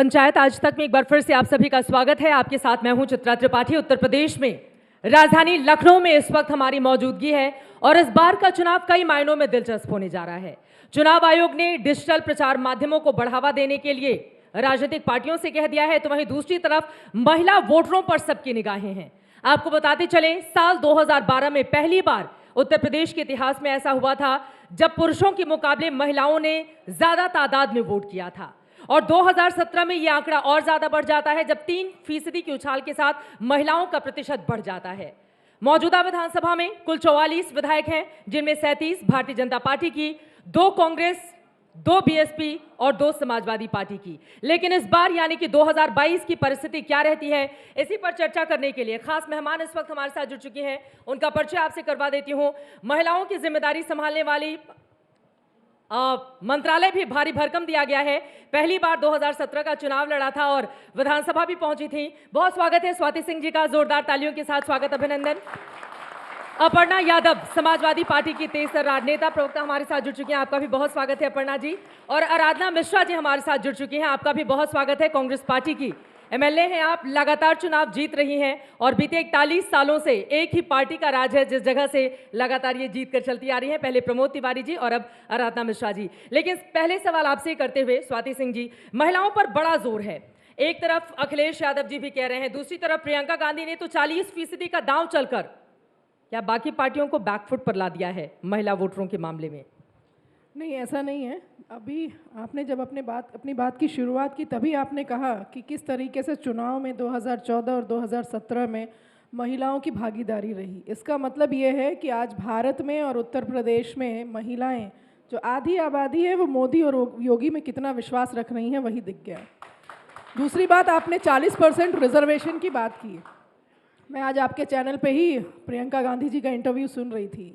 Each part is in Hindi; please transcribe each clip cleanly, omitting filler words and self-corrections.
पंचायत आज तक में एक बार फिर से आप सभी का स्वागत है। आपके साथ मैं हूं चित्रा त्रिपाठी। उत्तर प्रदेश में राजधानी लखनऊ में इस वक्त हमारी मौजूदगी है और इस बार का चुनाव कई मायनों में दिलचस्प होने जा रहा है। चुनाव आयोग ने डिजिटल प्रचार माध्यमों को बढ़ावा देने के लिए राजनीतिक पार्टियों से कह दिया है, तो वहीं दूसरी तरफ महिला वोटरों पर सबकी निगाहें हैं। आपको बताते चलें, साल 2012 में पहली बार उत्तर प्रदेश के इतिहास में ऐसा हुआ था जब पुरुषों के मुकाबले महिलाओं ने ज्यादा तादाद में वोट किया था। और 2017 में यह आंकड़ा और ज्यादा बढ़ जाता है जब 3% की उछाल के साथ महिलाओं का प्रतिशत बढ़ जाता है। मौजूदा विधानसभा में कुल 44 विधायक हैं, जिनमें 37 भारतीय जनता पार्टी की, 2 कांग्रेस, 2 बीएसपी और 2 समाजवादी पार्टी की। लेकिन इस बार यानी कि 2022 की परिस्थिति क्या रहती है, इसी पर चर्चा करने के लिए खास मेहमान इस वक्त हमारे साथ जुड़ चुकी हैं। उनका परिचय आपसे करवा देती हूं। महिलाओं की जिम्मेदारी संभालने वाली मंत्रालय भी भारी भरकम दिया गया है। पहली बार 2017 का चुनाव लड़ा था और विधानसभा भी पहुंची थी। बहुत स्वागत है स्वाति सिंह जी का, जोरदार तालियों के साथ स्वागत, अभिनंदन। अपर्णा यादव, समाजवादी पार्टी की तेज तर्रार नेता प्रवक्ता हमारे साथ जुड़ चुकी हैं, आपका भी बहुत स्वागत है अपर्णा जी। और आराधना मिश्रा जी हमारे साथ जुड़ चुकी हैं, आपका भी बहुत स्वागत है। कांग्रेस पार्टी की एमएलए हैं आप, लगातार चुनाव जीत रही हैं और बीते 41 सालों से एक ही पार्टी का राज है जिस जगह से लगातार ये जीत कर चलती आ रही है। पहले प्रमोद तिवारी जी और अब आराधना मिश्रा जी। लेकिन पहले सवाल आपसे करते हुए स्वाति सिंह जी, महिलाओं पर बड़ा जोर है। एक तरफ अखिलेश यादव जी भी कह रहे हैं, दूसरी तरफ प्रियंका गांधी ने तो 40% का दांव चलकर क्या बाकी पार्टियों को बैकफुट पर ला दिया है महिला वोटरों के मामले में? नहीं, ऐसा नहीं है। अभी आपने जब अपनी बात की शुरुआत की तभी आपने कहा कि किस तरीके से चुनाव में 2014 और 2017 में महिलाओं की भागीदारी रही। इसका मतलब ये है कि आज भारत में और उत्तर प्रदेश में महिलाएं, जो आधी आबादी है, वो मोदी और योगी में कितना विश्वास रख रही हैं वही दिख गया। दूसरी बात, आपने 40% रिजर्वेशन की बात की। मैं आज आपके चैनल पे ही प्रियंका गांधी जी का इंटरव्यू सुन रही थी।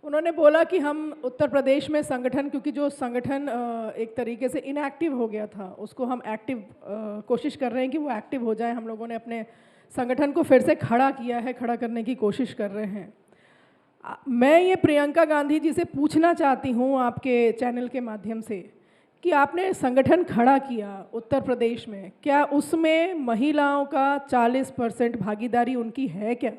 उन्होंने बोला कि हम उत्तर प्रदेश में संगठन, क्योंकि जो संगठन एक तरीके से इनएक्टिव हो गया था, उसको हम एक्टिव कोशिश कर रहे हैं कि वो एक्टिव हो जाए। हम लोगों ने अपने संगठन को फिर से खड़ा किया है, खड़ा करने की कोशिश कर रहे हैं। मैं ये प्रियंका गांधी जी से पूछना चाहती हूँ आपके चैनल के माध्यम से कि आपने संगठन खड़ा किया उत्तर प्रदेश में, क्या उसमें महिलाओं का 40% भागीदारी उनकी है क्या?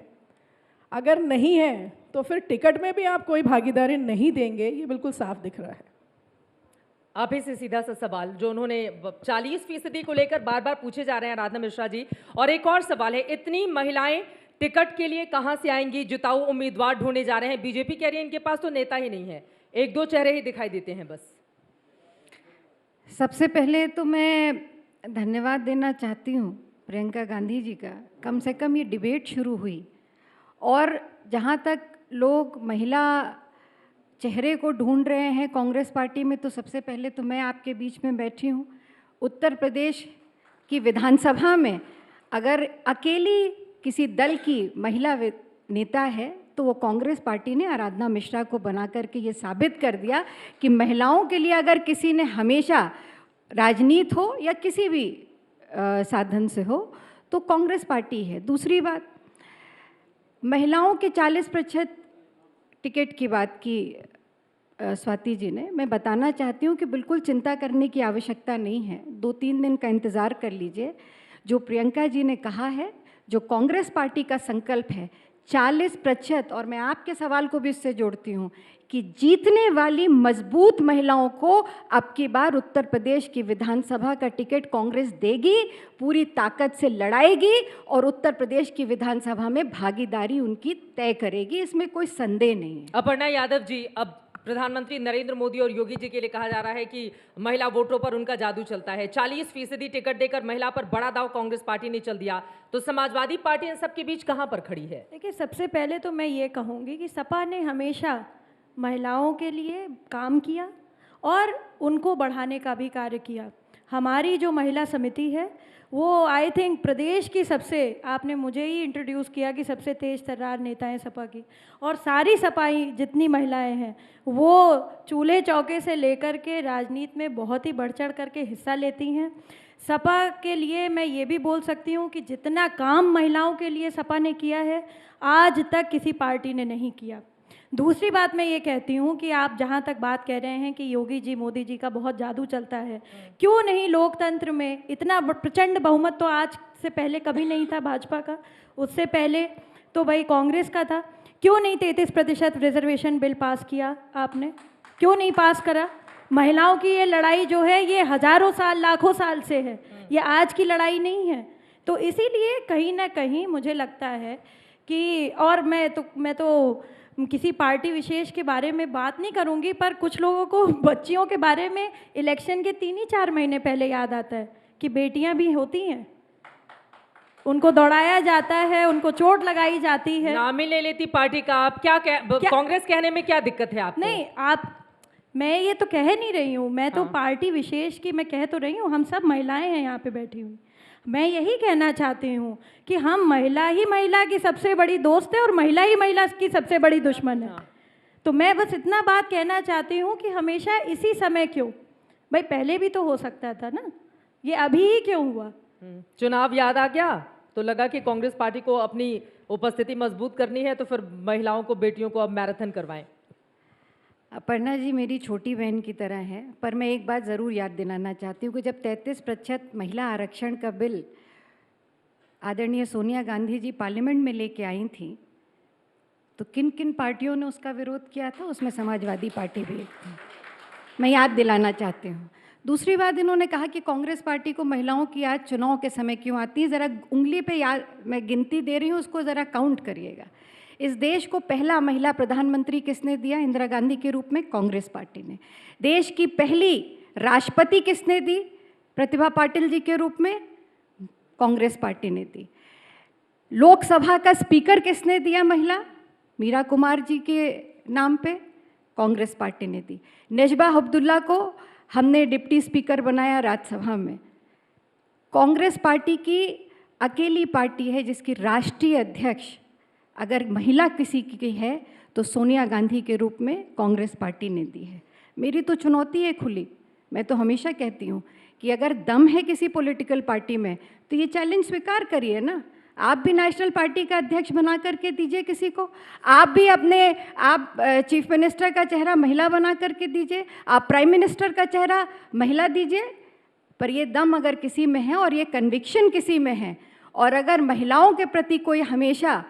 अगर नहीं है तो फिर टिकट में भी आप कोई भागीदारी नहीं देंगे, ये बिल्कुल साफ दिख रहा है। आप ही से सीधा सा सवाल जो उन्होंने 40% को लेकर बार बार पूछे जा रहे हैं आराधना मिश्रा जी, और एक और सवाल है, इतनी महिलाएं टिकट के लिए कहां से आएंगी? जिताऊ उम्मीदवार ढूंढे जा रहे हैं। बीजेपी कह रही है इनके पास तो नेता ही नहीं है, 1-2 चेहरे ही दिखाई देते हैं बस। सबसे पहले तो मैं धन्यवाद देना चाहती हूँ प्रियंका गांधी जी का। कम से कम ये डिबेट शुरू हुई और जहाँ तक लोग महिला चेहरे को ढूंढ रहे हैं कांग्रेस पार्टी में, तो सबसे पहले तो मैं आपके बीच में बैठी हूँ। उत्तर प्रदेश की विधानसभा में अगर अकेली किसी दल की महिला नेता है तो वो कांग्रेस पार्टी ने आराधना मिश्रा को बना करके ये साबित कर दिया कि महिलाओं के लिए अगर किसी ने हमेशा राजनीति हो या किसी भी साधन से हो तो कांग्रेस पार्टी है। दूसरी बात, महिलाओं के 40% टिकट की बात की स्वाति जी ने। मैं बताना चाहती हूँ कि बिल्कुल चिंता करने की आवश्यकता नहीं है, 2-3 दिन का इंतज़ार कर लीजिए। जो प्रियंका जी ने कहा है, जो कांग्रेस पार्टी का संकल्प है 40%, और मैं आपके सवाल को भी इससे जोड़ती हूँ कि जीतने वाली मजबूत महिलाओं को अब की बार उत्तर प्रदेश की विधानसभा का टिकट कांग्रेस देगी, पूरी ताकत से लड़ाएगी और उत्तर प्रदेश की विधानसभा में भागीदारी उनकी तय करेगी, इसमें कोई संदेह नहीं है। अपर्णा यादव जी, अब प्रधानमंत्री नरेंद्र मोदी और योगी जी के लिए कहा जा रहा है कि महिला वोटरों पर उनका जादू चलता है। 40% टिकट देकर महिला पर बड़ा दाव कांग्रेस पार्टी ने चल दिया, तो समाजवादी पार्टी इन सब के बीच कहां पर खड़ी है? देखिए, सबसे पहले तो मैं ये कहूँगी कि सपा ने हमेशा महिलाओं के लिए काम किया और उनको बढ़ाने का भी कार्य किया। हमारी जो महिला समिति है वो आई थिंक प्रदेश की सबसे, आपने मुझे ही इंट्रोड्यूस किया कि सबसे तेज तर्रार नेता है सपा की, और सारी सपाई जितनी महिलाएं हैं वो चूल्हे चौके से लेकर के राजनीति में बहुत ही बढ़ चढ़ करके हिस्सा लेती हैं। सपा के लिए मैं ये भी बोल सकती हूँ कि जितना काम महिलाओं के लिए सपा ने किया है आज तक किसी पार्टी ने नहीं किया। दूसरी बात मैं ये कहती हूँ कि आप जहाँ तक बात कह रहे हैं कि योगी जी मोदी जी का बहुत जादू चलता है, क्यों नहीं लोकतंत्र में इतना प्रचंड बहुमत तो आज से पहले कभी नहीं था भाजपा का, उससे पहले तो भाई कांग्रेस का था। क्यों नहीं 33% रिजर्वेशन बिल पास किया आपने, क्यों नहीं पास करा? महिलाओं की ये लड़ाई जो है ये हजारों साल लाखों साल से है, ये आज की लड़ाई नहीं है। तो इसीलिए कहीं ना कहीं मुझे लगता है कि, और मैं तो किसी पार्टी विशेष के बारे में बात नहीं करूंगी, पर कुछ लोगों को बच्चियों के बारे में इलेक्शन के 3 ही 4 महीने पहले याद आता है कि बेटियां भी होती हैं, उनको दौड़ाया जाता है, उनको चोट लगाई जाती है। नाम ही ले लेती पार्टी का। आप क्या कांग्रेस कहने में क्या दिक्कत है आपको? नहीं, मैं ये तो कह नहीं रही हूँ, मैं तो पार्टी विशेष की मैं कह तो रही हूँ, हम सब महिलाएं हैं यहाँ पे बैठी हुई। मैं यही कहना चाहती हूँ कि हम महिला ही महिला की सबसे बड़ी दोस्त है और महिला ही महिला की सबसे बड़ी दुश्मन है। तो मैं बस इतना बात कहना चाहती हूँ कि हमेशा इसी समय क्यों, भाई पहले भी तो हो सकता था ना, ये अभी ही क्यों हुआ? चुनाव याद आ गया तो लगा कि कांग्रेस पार्टी को अपनी उपस्थिति मजबूत करनी है, तो फिर महिलाओं को, बेटियों को अब मैराथन करवाएं। अपर्णा जी मेरी छोटी बहन की तरह है, पर मैं एक बात ज़रूर याद दिलाना चाहती हूँ कि जब 33% महिला आरक्षण का बिल आदरणीय सोनिया गांधी जी पार्लियामेंट में लेके आई थी, तो किन किन पार्टियों ने उसका विरोध किया था? उसमें समाजवादी पार्टी भी एक थी, मैं याद दिलाना चाहती हूँ। दूसरी बात, इन्होंने कहा कि कांग्रेस पार्टी को महिलाओं की याद चुनाव के समय क्यों आती है। ज़रा उंगली पे याद, मैं गिनती दे रही हूँ, उसको ज़रा काउंट करिएगा। इस देश को पहला महिला प्रधानमंत्री किसने दिया? इंदिरा गांधी के रूप में कांग्रेस पार्टी ने। देश की पहली राष्ट्रपति किसने दी? प्रतिभा पाटिल जी के रूप में कांग्रेस पार्टी ने दी। लोकसभा का स्पीकर किसने दिया महिला? मीरा कुमार जी के नाम पे कांग्रेस पार्टी ने दी। नेजबा अब्दुल्ला को हमने डिप्टी स्पीकर बनाया राज्यसभा में। कांग्रेस पार्टी की अकेली पार्टी है जिसकी राष्ट्रीय अध्यक्ष अगर महिला किसी की है तो सोनिया गांधी के रूप में कांग्रेस पार्टी ने दी है। मेरी तो चुनौती है खुली, मैं तो हमेशा कहती हूँ कि अगर दम है किसी पॉलिटिकल पार्टी में तो ये चैलेंज स्वीकार करिए ना। आप भी नेशनल पार्टी का अध्यक्ष बना करके दीजिए किसी को, आप भी आप चीफ मिनिस्टर का चेहरा महिला बना करके दीजिए, आप प्राइम मिनिस्टर का चेहरा महिला दीजिए। पर ये दम अगर किसी में है और ये कन्विक्शन किसी में है, और अगर महिलाओं के प्रति कोई हमेशा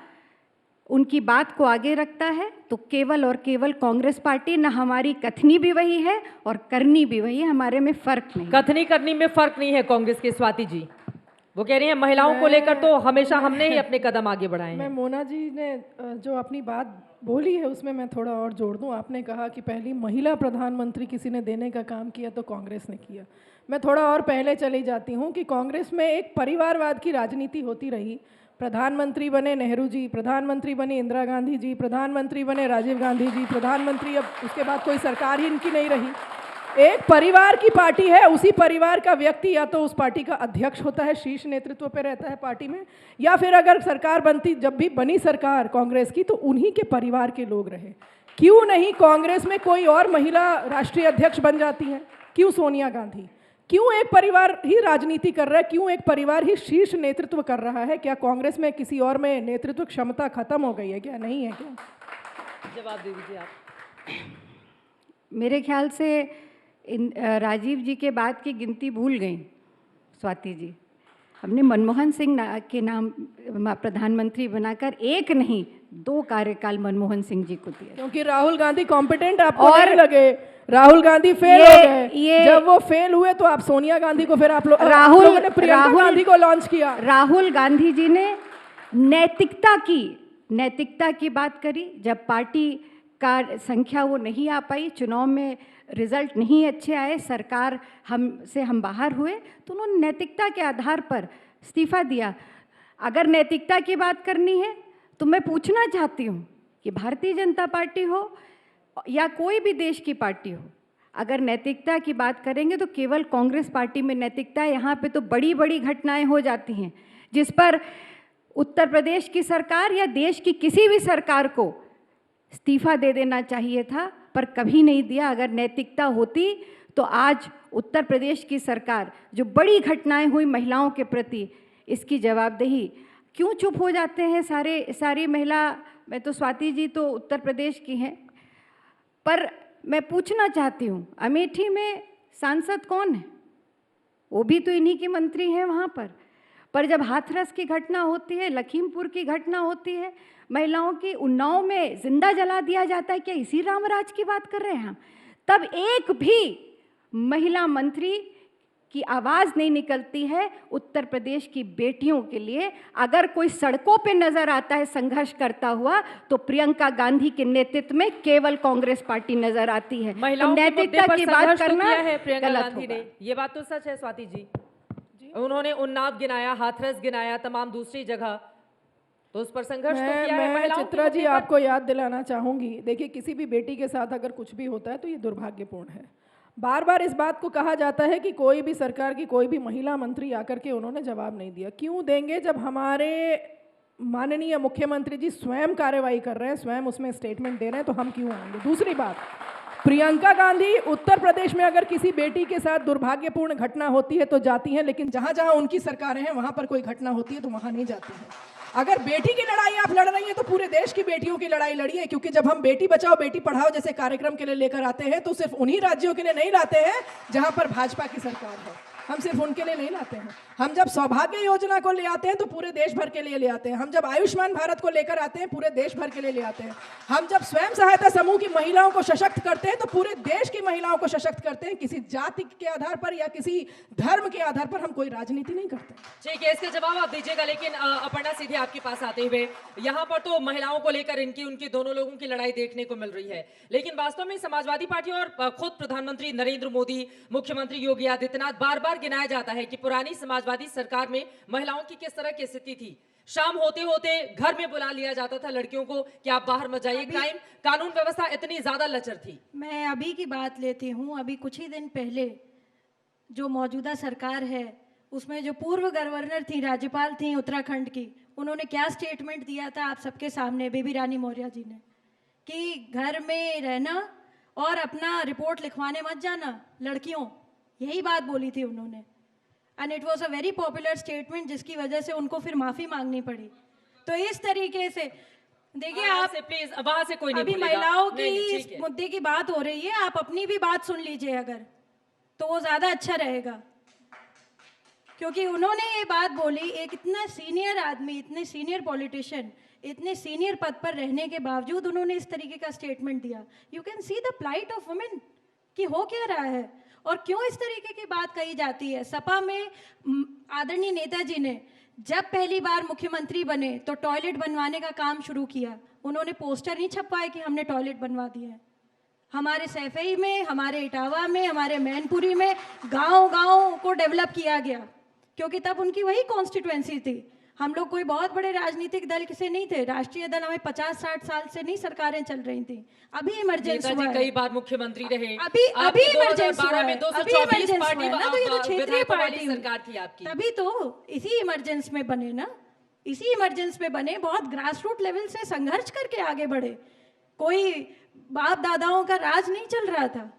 उनकी बात को आगे रखता है, तो केवल और केवल कांग्रेस पार्टी। ना हमारी कथनी भी वही है और करनी भी वही है, हमारे में फर्क नहीं। कथनी करनी में फर्क नहीं है कांग्रेस के। स्वाति जी वो कह रही हैं महिलाओं को लेकर तो हमेशा हमने ही अपने कदम आगे बढ़ाए मैं हैं। मोना जी ने जो अपनी बात बोली है उसमें मैं थोड़ा और जोड़ दूं। आपने कहा कि पहली महिला प्रधानमंत्री किसी ने देने का काम किया तो कांग्रेस ने किया। मैं थोड़ा और पहले चली जाती हूं कि कांग्रेस में एक परिवारवाद की राजनीति होती रही। प्रधानमंत्री बने नेहरू जी, प्रधानमंत्री बनी इंदिरा गांधी जी, प्रधानमंत्री बने राजीव गांधी जी, प्रधानमंत्री, अब उसके बाद कोई सरकार ही इनकी नहीं रही। एक परिवार की पार्टी है, उसी परिवार का व्यक्ति या तो उस पार्टी का अध्यक्ष होता है, शीर्ष नेतृत्व पे रहता है पार्टी में, या फिर अगर सरकार बनती, जब भी बनी सरकार कांग्रेस की, तो उन्हीं के परिवार के लोग रहे। क्यों नहीं कांग्रेस में कोई और महिला राष्ट्रीय अध्यक्ष बन जाती हैं? क्यों सोनिया गांधी? क्यों एक परिवार ही राजनीति कर रहा है? क्यों एक परिवार ही शीर्ष नेतृत्व कर रहा है? क्या कांग्रेस में किसी और में नेतृत्व क्षमता खत्म हो गई है क्या? नहीं है क्या? जवाब दे दीजिए आप। मेरे ख्याल से राजीव जी के बाद की गिनती भूल गई स्वाति जी। हमने मनमोहन सिंह के नाम प्रधानमंत्री बनाकर एक नहीं 2 कार्यकाल मनमोहन सिंह जी को दिया। क्योंकि राहुल गांधी कॉम्पिटेंट आपको नहीं लगे, राहुल गांधी फेल हो गए। जब वो फेल हुए तो आप सोनिया गांधी को, फिर आप लोग ने प्रियंका गांधी को लॉन्च किया। राहुल गांधी जी ने नैतिकता की बात करी। जब पार्टी का संख्या वो नहीं आ पाई, चुनाव में रिजल्ट नहीं अच्छे आए, सरकार हम बाहर हुए, तो उन्होंने नैतिकता के आधार पर इस्तीफा दिया। अगर नैतिकता की बात करनी है तो मैं पूछना चाहती हूँ कि भारतीय जनता पार्टी हो या कोई भी देश की पार्टी हो, अगर नैतिकता की बात करेंगे तो केवल कांग्रेस पार्टी में नैतिकता है। यहाँ पे तो बड़ी बड़ी घटनाएं हो जाती हैं जिस पर उत्तर प्रदेश की सरकार या देश की किसी भी सरकार को इस्तीफा दे देना चाहिए था, पर कभी नहीं दिया। अगर नैतिकता होती तो आज उत्तर प्रदेश की सरकार, जो बड़ी घटनाएं हुई महिलाओं के प्रति, इसकी जवाबदेही क्यों चुप हो जाते हैं सारी महिला? मैं तो स्वाति जी तो उत्तर प्रदेश की हैं, पर मैं पूछना चाहती हूँ, अमेठी में सांसद कौन है? वो भी तो इन्हीं के मंत्री हैं वहाँ पर जब हाथरस की घटना होती है, लखीमपुर की घटना होती है, महिलाओं की उन्नाव में जिंदा जला दिया जाता है, क्या इसी रामराज की बात कर रहे हैं हम? तब एक भी महिला मंत्री की आवाज़ नहीं निकलती है उत्तर प्रदेश की बेटियों के लिए। अगर कोई सड़कों पे नजर आता है संघर्ष करता हुआ तो प्रियंका गांधी के नेतृत्व में केवल कांग्रेस पार्टी नजर आती है। महिलाओं तो के मुद्दे नैतिकता पर की बात संघर्ष तो करना किया है प्रियंका गलत गांधी होगा। ने, ये बात तो सच है स्वाति जी। उन्होंने उन्नाव गिनाया, हाथरस गिनाया, तमाम दूसरी जगह, तो उस पर संघर्ष तो किया है। मैं महिलाओं के चित्रा जी मुद्दे पर- आपको याद दिलाना चाहूँगी, देखिए किसी भी बेटी के साथ अगर कुछ भी होता है तो ये दुर्भाग्यपूर्ण है। बार बार इस बात को कहा जाता है कि कोई भी सरकार की कोई भी महिला मंत्री आकर के उन्होंने जवाब नहीं दिया। क्यों देंगे जब हमारे माननीय मुख्यमंत्री जी स्वयं कार्रवाई कर रहे हैं, स्वयं उसमें स्टेटमेंट दे रहे हैं, तो हम क्यों आएंगे? दूसरी बात, प्रियंका गांधी उत्तर प्रदेश में अगर किसी बेटी के साथ दुर्भाग्यपूर्ण घटना होती है तो जाती हैं, लेकिन जहां जहां उनकी सरकारें हैं वहां पर कोई घटना होती है तो वहां नहीं जाती हैं। अगर बेटी की लड़ाई आप लड़ रही हैं तो पूरे देश की बेटियों की लड़ाई लड़िए, क्योंकि जब हम बेटी बचाओ बेटी पढ़ाओ जैसे कार्यक्रम के लिए लेकर आते हैं तो सिर्फ उन्हीं राज्यों के लिए नहीं लाते हैं जहां पर भाजपा की सरकार है, हम सिर्फ उनके लिए नहीं लाते हैं। हम जब सौभाग्य योजना को ले आते हैं तो पूरे देश भर के लिए ले आते हैं। हम जब आयुष्मान भारत को लेकर आते हैं पूरे देश भर के लिए ले आते हैं। हम जब स्वयं सहायता समूह की महिलाओं को सशक्त करते हैं तो पूरे देश की महिलाओं को सशक्त करते हैं। किसी जाति के आधार पर या किसी धर्म के आधार पर हम कोई राजनीति नहीं करते। ठीक है, इसके जवाब आप दीजिएगा, लेकिन अपर्णा सीधे आपके पास आते हुए, यहाँ पर तो महिलाओं को लेकर इनकी उनकी दोनों लोगों की लड़ाई देखने को मिल रही है, लेकिन वास्तव में समाजवादी पार्टी और खुद प्रधानमंत्री नरेंद्र मोदी, मुख्यमंत्री योगी आदित्यनाथ बार बार गिनाया जाता है कि पुरानी समाजवादी सरकार में महिलाओं की किस तरह की स्थिति थी। शाम होते होते घर में बुला लिया जाता था लड़कियों को कि आप बाहर मत जाइए, क्राइम कानून व्यवस्था इतनी ज्यादा लचर थी। मैं अभी की बात लेती हूँ। अभी कुछ ही दिन पहले जो मौजूदा सरकार है उसमें जो पूर्व गवर्नर थी, राज्यपाल थी उत्तराखंड की, उन्होंने क्या स्टेटमेंट दिया था आप सबके सामने, बेबी रानी मौर्य जी ने, कि घर में रहना और अपना रिपोर्ट लिखवाने मत जाना लड़कियों, यही बात बोली थी उन्होंने। And it was a very popular statement जिसकी वजह से उनको फिर माफ़ी मांगनी पड़ी। तो इस तरीके से देखिए आप प्लीज वहां से कोई नहीं अभी बोलेगा। महिलाओं नहीं, की ठीक इस है। मुद्दे की बात हो रही है, आप अपनी भी बात सुन लीजिए अगर, तो वो ज़्यादा अच्छा रहेगा, क्योंकि उन्होंने ये बात बोली, एक इतना सीनियर आदमी, इतने सीनियर पॉलिटिशियन, इतने सीनियर पद पर रहने के बावजूद उन्होंने इस तरीके का स्टेटमेंट दिया। You can see the plight of women कि हो क्या रहा है और क्यों इस तरीके की बात कही जाती है। सपा में आदरणीय नेताजी ने जब पहली बार मुख्यमंत्री बने तो टॉयलेट बनवाने का काम शुरू किया। उन्होंने पोस्टर नहीं छपवाए कि हमने टॉयलेट बनवा दिए हैं। हमारे सैफई में, हमारे इटावा में, हमारे मैनपुरी में गांव-गांव को डेवलप किया गया, क्योंकि तब उनकी वही कॉन्स्टिट्यूएंसी थी। हम लोग कोई बहुत बड़े राजनीतिक दल से नहीं थे। राष्ट्रीय दल हमें 50-60 साल से नहीं सरकारें चल रही थी। अभी इमरजेंसी हुआ है। कई बार मुख्यमंत्री रहे। अभी इमरजेंसी हुआ है। में अभी 224 इमरजेंसी पार्टी हुआ है ना, तो ये तो क्षेत्रीय विधायकों वाली पार्टी हुई। सरकार थी आपकी। तभी तो इसी इमरजेंसी में बने ना, इसी इमरजेंसी में बने, बहुत ग्रास रूट लेवल से संघर्ष करके आगे बढ़े। कोई बाप दादाओं का राज नहीं चल रहा था,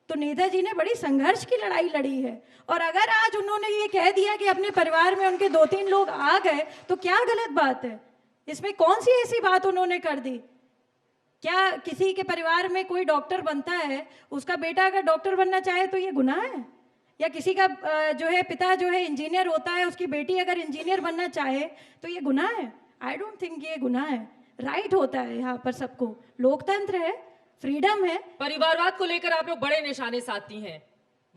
तो नेताजी ने बड़ी संघर्ष की लड़ाई लड़ी है। और अगर आज उन्होंने ये कह दिया कि अपने परिवार में उनके 2-3 लोग आ गए, तो क्या गलत बात है इसमें? कौन सी ऐसी बात उन्होंने कर दी? क्या किसी के परिवार में कोई डॉक्टर बनता है, उसका बेटा अगर डॉक्टर बनना चाहे तो ये गुनाह है? या किसी का जो है पिता जो है इंजीनियर होता है, उसकी बेटी अगर इंजीनियर बनना चाहे तो ये गुनाह है? आई डोंट थिंक ये गुनाह है। राइट होता है यहाँ पर सबको, लोकतंत्र है, फ्रीडम है। परिवारवाद को लेकर आप लोग बड़े निशाने साधती हैं।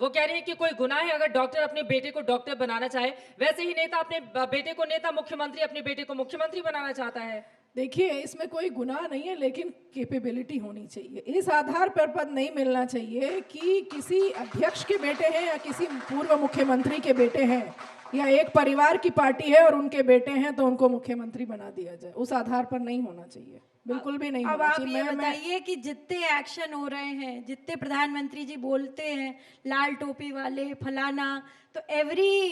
वो कह रही है कि कोई गुनाह है अगर डॉक्टर अपने बेटे को डॉक्टर बनाना चाहे, वैसे ही नेता अपने बेटे को नेता, मुख्यमंत्री अपने बेटे को मुख्यमंत्री बनाना चाहता है। देखिए, इसमें कोई गुनाह नहीं है, लेकिन कैपेबिलिटी होनी चाहिए। इस आधार पर पद नहीं मिलना चाहिए कि किसी अध्यक्ष के बेटे हैं या किसी पूर्व मुख्यमंत्री के बेटे हैं या एक परिवार की पार्टी है और उनके बेटे हैं तो उनको मुख्यमंत्री बना दिया जाए। उस आधार पर नहीं होना चाहिए, बिल्कुल भी नहीं अब होना आप चाहिए। ये बताइए कि जितने एक्शन हो रहे हैं, जितने प्रधानमंत्री जी बोलते हैं, लाल टोपी वाले फलाना, तो every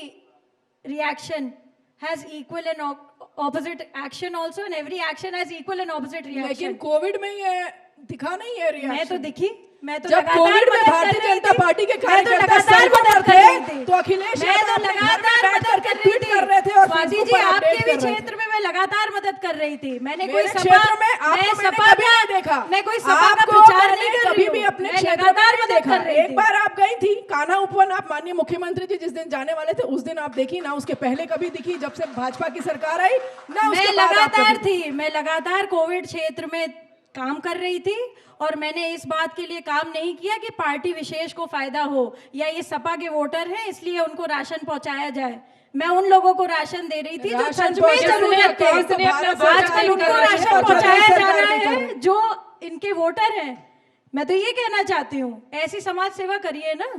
reaction has equal and opposite action also, and every action has equal and opposite reaction. लेकिन कोविड में ये दिखा नहीं है रिएक्शन। मैं तो दिखी, मैं तो जब लगातार कोविड में मदद कर भारतीय रही जनता थी। पार्टी के मैं तो कार्यकर्ता लगातार सेल मदद पर कर रही थे थी। तो अखिलेश मैं तो यादव अपने घर में लगातार बैठ मदद करके कर रही ट्वीट थी। कर रहे थे और स्वाति फेसबुक जी, पर आपके अपडेट भी कर रहे थे। क्षेत्र में मैं लगातार मदद कर रही थी। मैंने मेरे कोई सपा क्षेत्र में आपको मैं मैंने सपा कभी का नहीं देखा। मैं कोई सपा का आपको प्रचार मैंने नहीं कर कभी रही भी हूँ। अपने मैं क्षेत्र में लगातार नहीं मदद देखा। कर रही एक थी। बार आप गई थी कान्हा उपवन, आप माननीय मुख्यमंत्री जी जिस दिन जाने वाले थे उस दिन आप देखी ना, उसके पहले कभी दिखी जब से भाजपा की सरकार आई ना, मैं उसके बाद आप लगातार कभी थी। मैं लगातार कोविड क्षेत्र में काम कर रही थी और मैंने इस बात के लिए काम नहीं किया कि पार्टी विशेष को फायदा हो या ये सपा के वोटर हैं इसलिए उनको राशन पहुंचाया जाए। मैं उन लोगों को राशन दे रही थी जो राशन सच में पहुंचाने जरूरत का काम थे। तो भारत सरकार आजकल ही उनको कर रही है राशन और पहुंचाया प्रदेश जा सरकार रहा भी कर रही है जो इनके वोटर हैं। मैं तो ये कहना चाहती हूँ, ऐसी समाज सेवा करिए ना,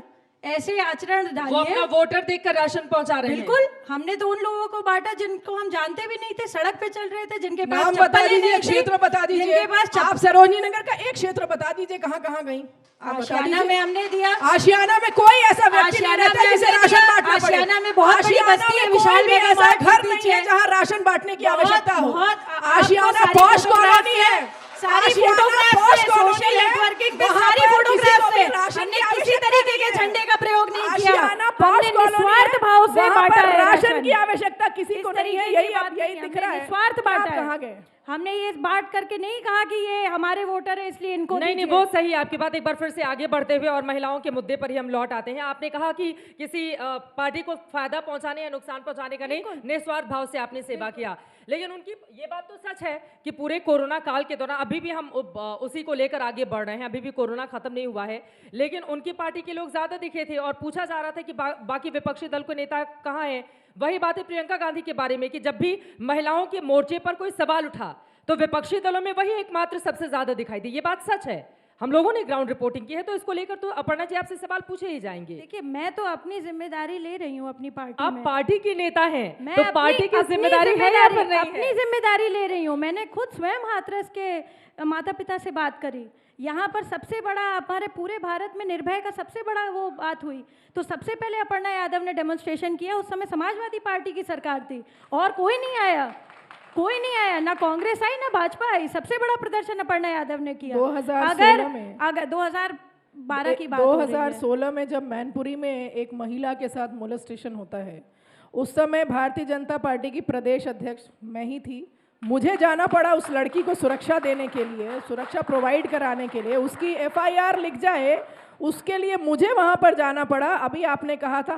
ऐसे आचरण वो डालिए। अपना वोटर देखकर राशन पहुंचा रहे हैं। बिल्कुल, हमने तो उन लोगों को बांटा जिनको हम जानते भी नहीं थे, सड़क पे चल रहे थे, जिनके पास नाम बता चप्पलें दीजिए, नहीं थी, क्षेत्र बता दीजिए। जिनके पास आप सरोजनी नगर का एक क्षेत्र बता दीजिए, कहाँ कहाँ गई आप बता आशियाना दीजिए। में हमने दिया। आशियाना में कोई ऐसा व्यक्ति नहीं आशियाना रहता में जिसे हमने राशन दिया। बांटना पड़े। आशियाना में बहुत बड़ी आशियाना बस्ती है, में विशाल कोई भी मेगा ऐसा मार्ट के घर नहीं पीछे। है जहाँ राशन बांटने की बहुत- आवश्यकता हो। बहुत- आपको आशियाना सारी पॉश फोटोग्राफ्स कॉलोनी है, सारी आशियाना फोटोग्राफ्स पॉश है, कॉलोनी सोशल है, नेटवर्किंग पे वहाँ सारी पर किसी फोटोग्राफ्स को भी है। राशन हमने की किसी आवश्यकता तरीके के नहीं है। झंडे का प्रयोग नहीं किया। आशियाना पॉश हमने कॉलोनी निस्वार्थ है, भाव से वहाँ बांटा पर है राशन की आवश्यकता किसी को नहीं है। यही बात अब यही नहीं, दिख हमने रहा है। निस्वार्थ आप बांटा है। कहाँ गए? हमने ये बांट करके नहीं कहा कि ये हमारे वोटर है इसलिए इनको नहीं दीजिए। वो सही है आपकी बात। एक बार फिर से आगे बढ़ते हुए और महिलाओं के मुद्दे पर ही हम लौट आते हैं। आपने कहा कि किसी पार्टी को फायदा पहुंचाने या नुकसान पहुंचाने का नहीं, निस्वार्थ भाव से आपने सेवा किया। लेकिन उनकी ये बात तो सच है कि पूरे कोरोना काल के दौरान अभी भी हम उसी को लेकर आगे बढ़ रहे हैं, अभी भी कोरोना खत्म नहीं हुआ है, लेकिन उनकी पार्टी के लोग ज्यादा दिखे थे और पूछा जा रहा था कि बाकी विपक्षी दल के नेता कहाँ हैं। वही बात है प्रियंका गांधी के बारे में कि जब भी महिलाओं के मोर्चे पर कोई सवाल उठा तो विपक्षी दलों में वही एकमात्र सबसे ज्यादा दिखाई दी। ये बात सच है, हम लोगों ने ग्राउंड रिपोर्टिंग की है, तो इसको लेकर तो अपर्णा जी आपसे सवाल पूछे ही जाएंगे। देखिए, मैं तो अपनी जिम्मेदारी ले रही हूँ अपनी पार्टी आप में। पार्टी की नेता हैं, मैं तो पार्टी की अपनी जिम्मेदारी है या फिर नहीं अपनी है? जिम्मेदारी ले रही हूँ। मैंने खुद स्वयं हाथरस के माता पिता से बात करी। यहाँ पर सबसे बड़ा हमारे पूरे भारत में निर्भय का सबसे बड़ा वो बात हुई, तो सबसे पहले अपर्णा यादव ने डेमोन्स्ट्रेशन किया। उस समय समाजवादी पार्टी की सरकार थी और कोई नहीं आया, कोई नहीं आया, ना कांग्रेस आई ना भाजपा आई। सबसे बड़ा प्रदर्शन अपर्णा यादव ने किया। 2016 में अगर 2012 की बात हो रही है। 2016 में जब मैनपुरी में एक महिला के साथ मोलेस्टेशन होता है, उस समय भारतीय जनता पार्टी की प्रदेश अध्यक्ष मैं ही थी। मुझे जाना पड़ा उस लड़की को सुरक्षा देने के लिए, सुरक्षा प्रोवाइड कराने के लिए, उसकी FIR लिख जाए उसके लिए मुझे वहाँ पर जाना पड़ा। अभी आपने कहा था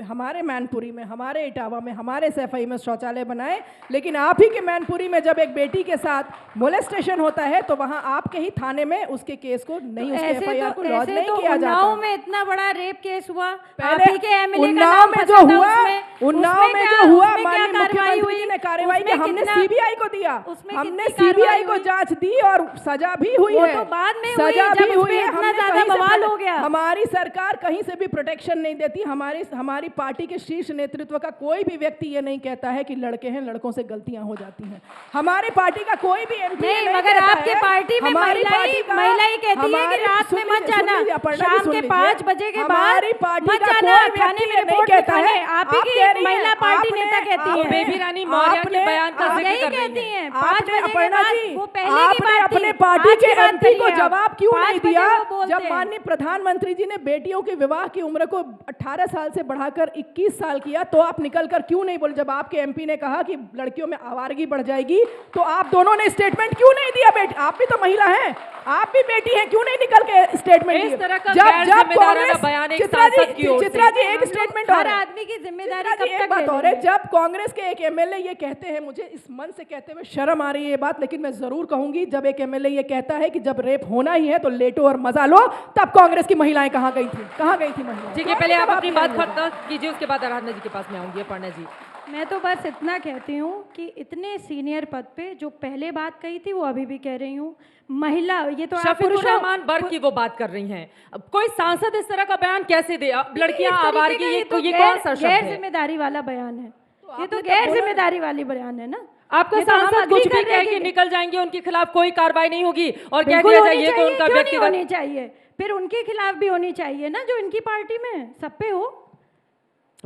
हमारे मैनपुरी में, हमारे इटावा में, हमारे सैफई में शौचालय बनाए, लेकिन आप ही के मैनपुरी में जब एक बेटी के साथ मोलेस्टेशन होता है तो वहाँ आपके ही थाने में उसके केस को नहीं, उसके FIR को लॉन्च नहीं किया जाता। उन्नाव में इतना बड़ा रेप केस हुआ, पहले आप ही के MLA का उन्नाव नाम में फंसा जो था हुआ, उसमें। उन्नाव उसमें में क्या- जो हुआ उसमें क्या माननीय कार्रवाई मुख्यमंत्री जी ने कार्रवाई की, उसमें हमने कितना- CBI को दिया, उसमें हमने कितनी CBI कार्रवाई को हुई? जांच दी और सजा भी हुई वो है। तो बाद में हुई, सजा जब भी उसमें हुई है। इतना हमने ज्यादा कहीं से बवाल हो गया। हमारी सरकार कहीं से भी प्रोटेक्शन नहीं देती। हमारी पार्टी के शीर्ष नेतृत्व का कोई भी व्यक्ति ये नहीं कहता है कि लड़के हैं, लड़कों से गलतियां हो जाती हैं। हमारी पार्टी का कोई भी MP नहीं, मगर आपके पार्टी में महिलाएं कहती है कि रात में मत जाना, शाम के 5 बजे के बाद मत जाना, थाने में रिपोर्ट लिखाने। आप ही की एक महिला पार्टी नेता कहती है। बेबी रानी मौर्य के बयान का जिक्र यही कर रही कहती हैं। हैं 5 बजे के अपर्णा बाद, जी, वो पहले की आपने बात थी। अपने पार्टी आज के की बात MP को करिए आप। जवाब क्यों 5 नहीं बजे दिया वो बोलते जब हैं। माननीय प्रधानमंत्री जी ने बेटियों के विवाह की उम्र को 18 साल से बढ़ाकर 21 साल किया, तो आप निकलकर क्यों नहीं बोले? जब आपके MP ने कहा कि लड़कियों में आवारगी बढ़ जाएगी, तो आप दोनों ने स्टेटमेंट क्यों नहीं दिया? बेटी, आप भी तो महिला हैं, आप भी बेटी हैं, क्यों नहीं निकल के स्टेटमेंट इस दिए? तरह का जब गैर जिम्मेदाराना कांग्रेस, बयान एक चित्रा जी, सांसद की ओर से। चित्रा जी एक स्टेटमेंट हर और है। आदमी की जिम्मेदारी चित्रा जी, कब एक तक बात और है, लेनी जब कांग्रेस के एक MLA ये कहते हैं, मुझे इस मन से कहते हुए शर्म आ रही है ये बात, लेकिन मैं जरूर कहूंगी, जब एक MLA ये कहता है कि जब रेप होना ही है तो लेटो और मजा लो, तब कांग्रेस की महिलाएं कहाँ गई थी? कहाँ गई थी महिलाएं? ठीक है, पहले आप अपनी बात खत्म खत्म कीजिए, उसके बाद आराधना जी के पास में आऊंगी। अपर्णा जी, मैं तो बस इतना कहती हूँ कि इतने सीनियर पद पे जो पहले बात कही थी वो अभी भी कह रही हूँ। महिला, ये तो आप शफीकुर पुरुषों रहमान वर्ग की वो बात कर रही हैं। अब कोई सांसद इस तरह का बयान कैसे दे? अब लड़कियां इस तरीके आवारगी, का ये तो कौन सा शब्द गैर है? जिम्मेदारी वाला बयान है। ये तो आपने तो गैर बोला- जिम्मेदारी वाली बयान है ना। आपका ये तो हम सांसद agree कुछ भी कर रहे कह के हैं कि- निकल जाएंगे, उनके खिलाफ कोई कार्रवाई नहीं होगी और कह बिल्कुल दिया होनी जाए ये तो चाहिए, उनका क्यों नहीं व्यक्तिगत। होनी चाहिए? फिर उनके खिलाफ भी होनी चाहिए ना, जो इनकी पार्टी में है, सब पे हो।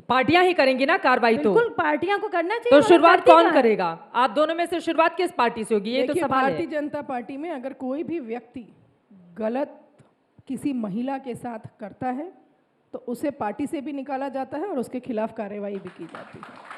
पार्टियां ही करेंगी ना कार्रवाई, तो बिल्कुल पार्टियां को करना चाहिए। तो मगर शुरुआत करती कौन कहाँ है? करेगा? आप दोनों में से शुरुआत किस पार्टी से होगी? ये तो देखिए, सवाल भारतीय है। जनता पार्टी में अगर कोई भी व्यक्ति गलत किसी महिला के साथ करता है तो उसे पार्टी से भी निकाला जाता है और उसके खिलाफ कार्रवाई भी की जाती है।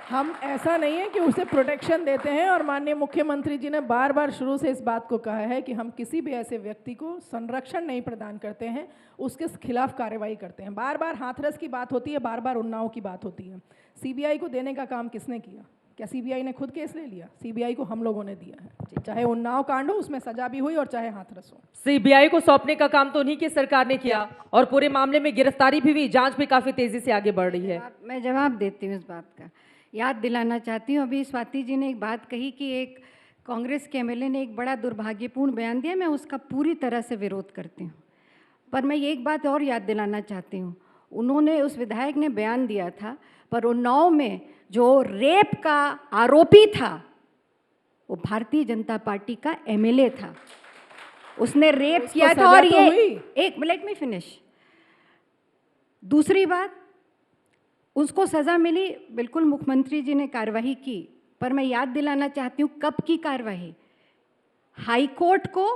हम ऐसा नहीं है कि उसे प्रोटेक्शन देते हैं, और माननीय मुख्यमंत्री जी ने बार बार शुरू से इस बात को कहा है कि हम किसी भी ऐसे व्यक्ति को संरक्षण नहीं प्रदान करते हैं, उसके खिलाफ कार्रवाई करते हैं। बार बार हाथरस की बात होती है, बार बार उन्नाव की बात होती है। सीबीआई को देने का काम किसने किया? क्या सीबीआई ने खुद केस ले लिया? सीबीआई को हम लोगों ने दिया है, चाहे उन्नाव कांड हो उसमें सजा भी हुई और चाहे हाथरस हो। सीबीआई को सौंपने का काम तो उन्हीं की सरकार ने किया और पूरे मामले में गिरफ्तारी भी हुई, जांच भी काफी तेजी से आगे बढ़ रही है। मैं जवाब देती हूँ इस बात का। याद दिलाना चाहती हूँ, अभी स्वाति जी ने एक बात कही कि एक कांग्रेस के एमएलए ने एक बड़ा दुर्भाग्यपूर्ण बयान दिया, मैं उसका पूरी तरह से विरोध करती हूँ। पर मैं ये एक बात और याद दिलाना चाहती हूँ, उन्होंने, उस विधायक ने बयान दिया था, पर उन्नाव में जो रेप का आरोपी था वो भारतीय जनता पार्टी का एमएलए था, उसने रेप किया था। और ये एक, लेट मी फिनिश। दूसरी बात, उसको सज़ा मिली, बिल्कुल मुख्यमंत्री जी ने कार्रवाई की, पर मैं याद दिलाना चाहती हूँ कब की कार्रवाई। हाई कोर्ट को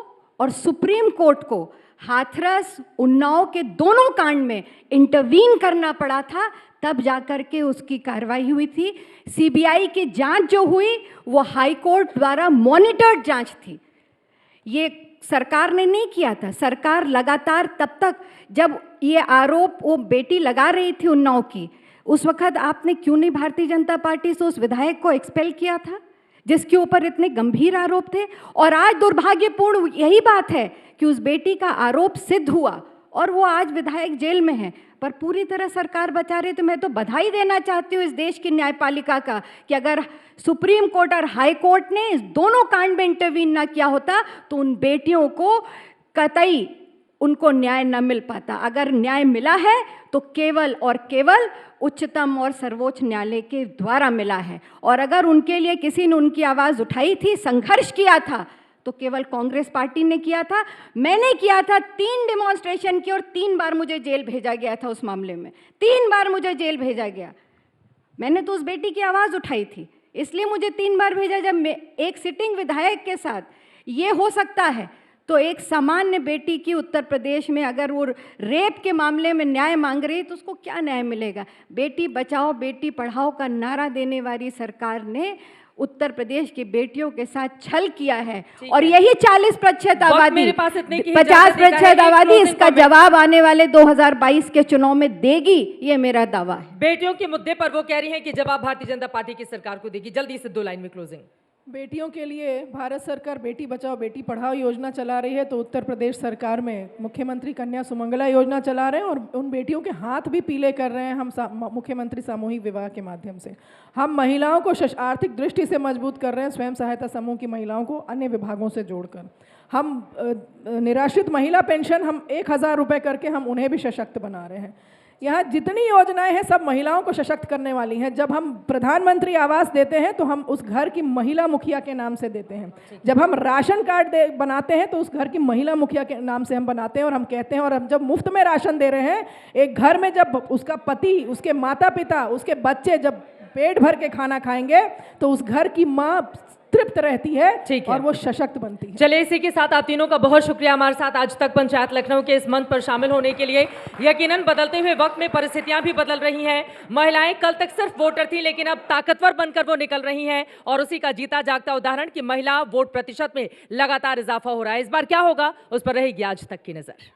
और सुप्रीम कोर्ट को हाथरस उन्नाव के दोनों कांड में इंटरवीन करना पड़ा था, तब जाकर के उसकी कार्रवाई हुई थी। सीबीआई की जांच जो हुई वो हाई कोर्ट द्वारा मॉनिटर्ड जांच थी, ये सरकार ने नहीं किया था। सरकार लगातार तब तक जब ये आरोप वो बेटी लगा रही थी उन्नाव की, उस वक्त आपने क्यों नहीं भारतीय जनता पार्टी से उस विधायक को एक्सपेल किया था जिसके ऊपर इतने गंभीर आरोप थे? और आज दुर्भाग्यपूर्ण यही बात है कि उस बेटी का आरोप सिद्ध हुआ और वो आज विधायक जेल में है, पर पूरी तरह सरकार बचा रही। तो मैं तो बधाई देना चाहती हूँ इस देश की न्यायपालिका का कि अगर सुप्रीम कोर्ट और हाई कोर्ट ने इस दोनों कांड में इंटरवीन ना किया होता तो उन बेटियों को कतई उनको न्याय न मिल पाता। अगर न्याय मिला है तो केवल और केवल उच्चतम और सर्वोच्च न्यायालय के द्वारा मिला है, और अगर उनके लिए किसी ने उनकी आवाज़ उठाई थी, संघर्ष किया था, तो केवल कांग्रेस पार्टी ने किया था। मैंने किया था, 3 डिमॉन्स्ट्रेशन की और 3 बार मुझे जेल भेजा गया था उस मामले में, 3 बार मुझे जेल भेजा गया। मैंने तो उस बेटी की आवाज़ उठाई थी, इसलिए मुझे 3 बार भेजा। जब एक सिटिंग विधायक के साथ ये हो सकता है तो एक सामान्य बेटी की उत्तर प्रदेश में अगर वो रेप के मामले में न्याय मांग रही है तो उसको क्या न्याय मिलेगा? बेटी बचाओ बेटी पढ़ाओ का नारा देने वाली सरकार ने उत्तर प्रदेश की बेटियों के साथ छल किया है, और यही 40% आबादी, 50% आबादी इसका जवाब आने वाले 2022 के चुनाव में देगी, ये मेरा दावा है। बेटियों के मुद्दे पर वो कह रही हैं कि जवाब भारतीय जनता पार्टी की सरकार को देगी। जल्दी से 2 लाइन में क्लोजिंग। बेटियों के लिए भारत सरकार बेटी बचाओ बेटी पढ़ाओ योजना चला रही है, तो उत्तर प्रदेश सरकार में मुख्यमंत्री कन्या सुमंगला योजना चला रहे हैं, और उन बेटियों के हाथ भी पीले कर रहे हैं हम मुख्यमंत्री सामूहिक विवाह के माध्यम से। हम महिलाओं को आर्थिक दृष्टि से मजबूत कर रहे हैं, स्वयं सहायता समूह की महिलाओं को अन्य विभागों से जोड़कर। हम निराश्रित महिला पेंशन हम 1000 रुपये करके हम उन्हें भी सशक्त बना रहे हैं। यहाँ जितनी योजनाएं हैं सब महिलाओं को सशक्त करने वाली हैं। जब हम प्रधानमंत्री आवास देते हैं तो हम उस घर की महिला मुखिया के नाम से देते हैं। जब हम राशन कार्ड बनाते हैं तो उस घर की महिला मुखिया के नाम से हम बनाते हैं और हम कहते हैं, और हम जब मुफ्त में राशन दे रहे हैं, एक घर में जब उसका पति, उसके माता पिता, उसके बच्चे जब पेट भर के खाना खाएंगे तो उस घर की माँ तृप्त रहती है और वो सशक्त बनती है। चलिए, इसी के साथ आप तीनों का बहुत शुक्रिया हमारे साथ आज तक पंचायत लखनऊ के इस मंच पर शामिल होने के लिए। यकीनन बदलते हुए वक्त में परिस्थितियां भी बदल रही हैं। महिलाएं कल तक सिर्फ वोटर थी, लेकिन अब ताकतवर बनकर वो निकल रही हैं, और उसी का जीता जागता उदाहरण कि महिला वोट प्रतिशत में लगातार इजाफा हो रहा है। इस बार क्या होगा उस पर रहेगी आज तक की नजर।